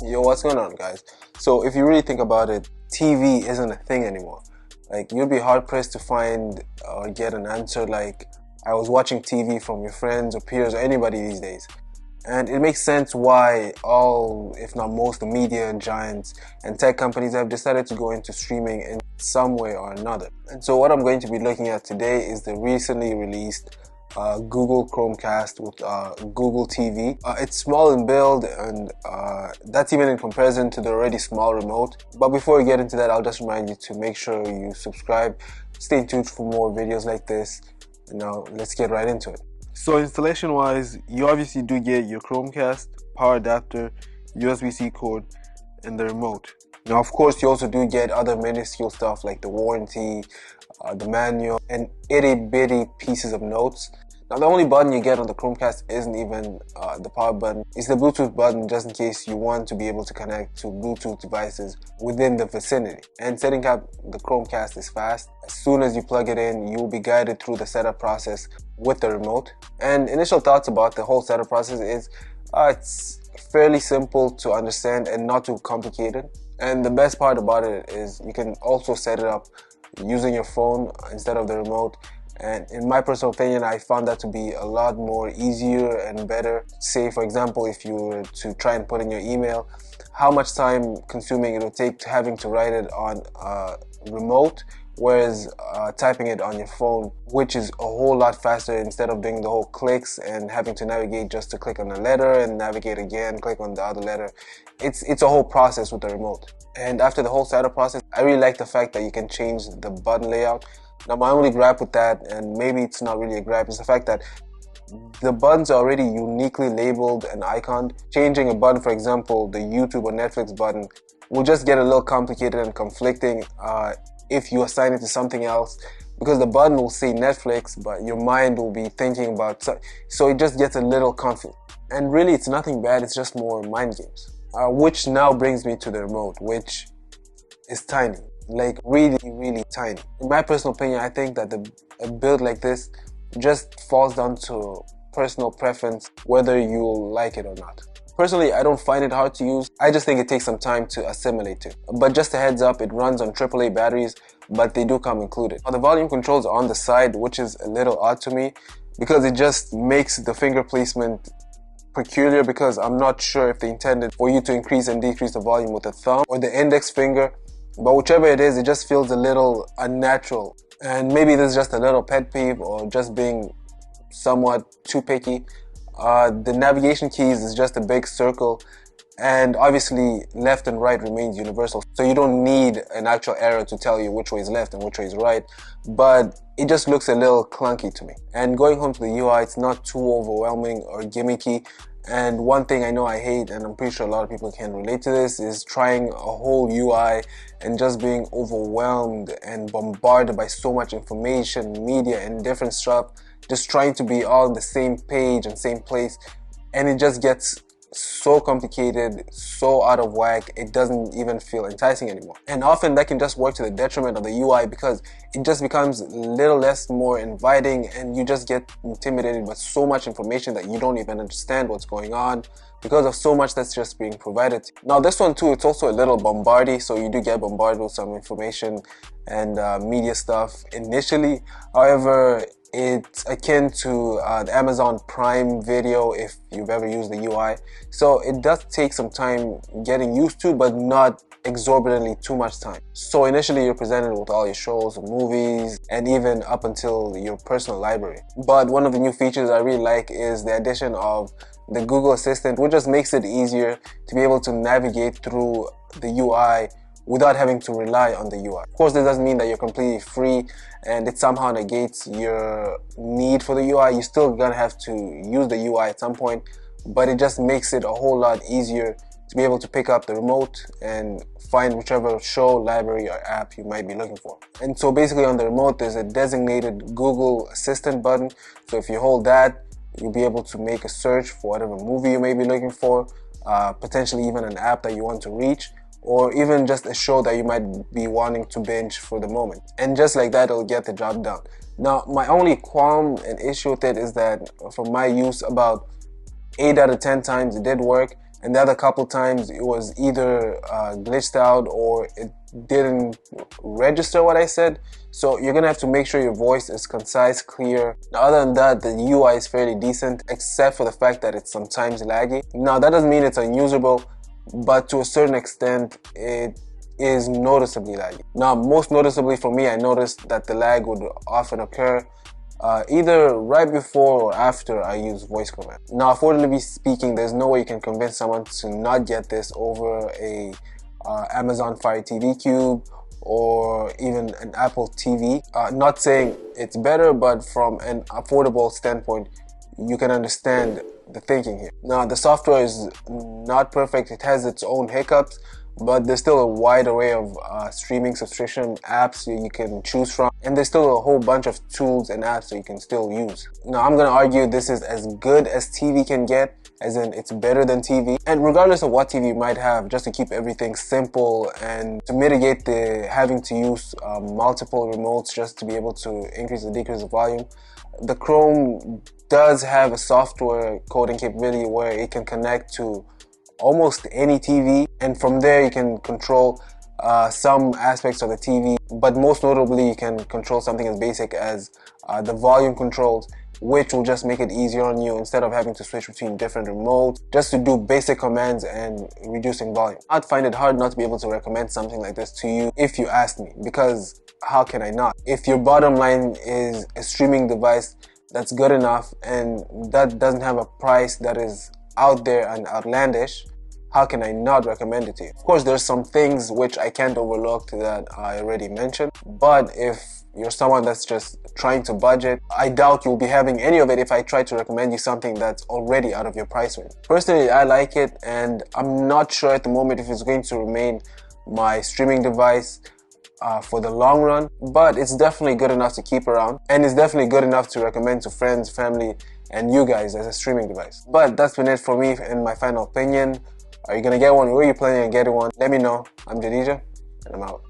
Yo, what's going on, guys? So, if you really think about it, TV isn't a thing anymore. Like, you'd be hard pressed to find or get an answer like, I was watching TV from your friends or peers or anybody these days. And it makes sense why all, if not most, the media giants and tech companies have decided to go into streaming in some way or another. And so, what I'm going to be looking at today is the recently released Google Chromecast with Google TV. It's small in build, and that's even in comparison to the already small remote. But before we get into that, I'll just remind you to make sure you subscribe, stay tuned for more videos like this. Now let's get right into it. So installation wise, you obviously do get your Chromecast, power adapter, USB-C cord, and the remote. Now of course you also do get other minuscule stuff like the warranty, the manual, and itty bitty pieces of notes. Now the only button you get on the Chromecast isn't even the power button. It's the Bluetooth button, just in case you want to be able to connect to Bluetooth devices within the vicinity. And setting up the Chromecast is fast. As soon as you plug it in, you'll be guided through the setup process with the remote. And initial thoughts about the whole setup process is it's fairly simple to understand and not too complicated. And the best part about it is you can also set it up using your phone instead of the remote. And in my personal opinion, I found that to be a lot more easier and better. Say, for example, if you were to try and put in your email, how much time consuming it would take to having to write it on a remote, whereas typing it on your phone, which is a whole lot faster instead of doing the whole clicks and having to navigate just to click on a letter and navigate again, click on the other letter. It's a whole process with the remote. And after the whole setup process, I really like the fact that you can change the button layout. Now my only gripe with that, and maybe it's not really a gripe, is the fact that the buttons are already uniquely labeled and iconed. Changing a button, for example, the YouTube or Netflix button, will just get a little complicated and conflicting if you assign it to something else, because the button will say Netflix, but your mind will be thinking about, so it just gets a little confused. And really it's nothing bad, it's just more mind games. Which now brings me to the remote, which is tiny. Like really, really tiny. In my personal opinion, I think that a build like this just falls down to personal preference, whether you like it or not. Personally, I don't find it hard to use. I just think it takes some time to assimilate to. But just a heads up, it runs on AAA batteries, but they do come included. Now, the volume controls are on the side, which is a little odd to me because it just makes the finger placement peculiar, because I'm not sure if they intended for you to increase and decrease the volume with the thumb or the index finger. But whichever it is, it just feels a little unnatural. And maybe this is just a little pet peeve or just being somewhat too picky. The navigation keys is just a big circle, and obviously left and right remains universal. So you don't need an actual arrow to tell you which way is left and which way is right. But it just looks a little clunky to me. And going home to the UI, it's not too overwhelming or gimmicky. And one thing I know I hate, and I'm pretty sure a lot of people can relate to this, is trying a whole UI and just being overwhelmed and bombarded by so much information, media, and different stuff, just trying to be all on the same page and same place. And it just gets so complicated, so out of whack, it doesn't even feel enticing anymore. And often that can just work to the detriment of the UI, because it just becomes a little less more inviting, and you just get intimidated by so much information that you don't even understand what's going on because of so much that's just being provided. Now this one too, it's also a little bombardy, so you do get bombarded with some information and media stuff initially. However, it's akin to the Amazon Prime Video if you've ever used the UI. So it does take some time getting used to, but not exorbitantly too much time. So initially you're presented with all your shows and movies, and even up until your personal library. But one of the new features I really like is the addition of the Google Assistant, which just makes it easier to be able to navigate through the UI without having to rely on the UI. Of course, this doesn't mean that you're completely free and it somehow negates your need for the UI. You're still gonna have to use the UI at some point, but it just makes it a whole lot easier to be able to pick up the remote and find whichever show, library, or app you might be looking for. And so basically on the remote, there's a designated Google Assistant button. So if you hold that, you'll be able to make a search for whatever movie you may be looking for, potentially even an app that you want to reach, or even just a show that you might be wanting to binge for the moment. And just like that, it'll get the job done. Now, my only qualm and issue with it is that for my use, about 8 out of 10 times it did work, and the other couple times it was either glitched out or it didn't register what I said. So you're gonna have to make sure your voice is concise, clear. Now, other than that, the UI is fairly decent, except for the fact that it's sometimes laggy. Now, that doesn't mean it's unusable, but to a certain extent, it is noticeably laggy. Now, most noticeably for me, I noticed that the lag would often occur either right before or after I use voice command. Now, affordably speaking, there's no way you can convince someone to not get this over a Amazon Fire TV Cube or even an Apple TV. Not saying it's better, but from an affordable standpoint, you can understand the thinking here. Now, the software is not perfect. It has its own hiccups, but there's still a wide array of streaming subscription apps you can choose from, and there's still a whole bunch of tools and apps that you can still use. Now, I'm gonna argue this is as good as TV can get, as in it's better than TV. And regardless of what TV you might have, just to keep everything simple and to mitigate the having to use multiple remotes just to be able to increase or decrease the volume, the Chrome does have a software coding capability where it can connect to almost any TV, and from there you can control some aspects of the TV, but most notably you can control something as basic as the volume controls, which will just make it easier on you instead of having to switch between different remotes just to do basic commands and reducing volume. I'd find it hard not to be able to recommend something like this to you if you asked me, because how can I not? If your bottom line is a streaming device that's good enough and that doesn't have a price that is out there and outlandish, how can I not recommend it to you? Of course, there's some things which I can't overlook that I already mentioned, but if you're someone that's just trying to budget, I doubt you'll be having any of it if I try to recommend you something that's already out of your price range. Personally, I like it, and I'm not sure at the moment if it's going to remain my streaming device for the long run, but it's definitely good enough to keep around, and it's definitely good enough to recommend to friends, family, and you guys as a streaming device. But that's been it for me and my final opinion. Are you gonna get one? Where are you planning on getting one? Let me know. I'm Jadija, and I'm out.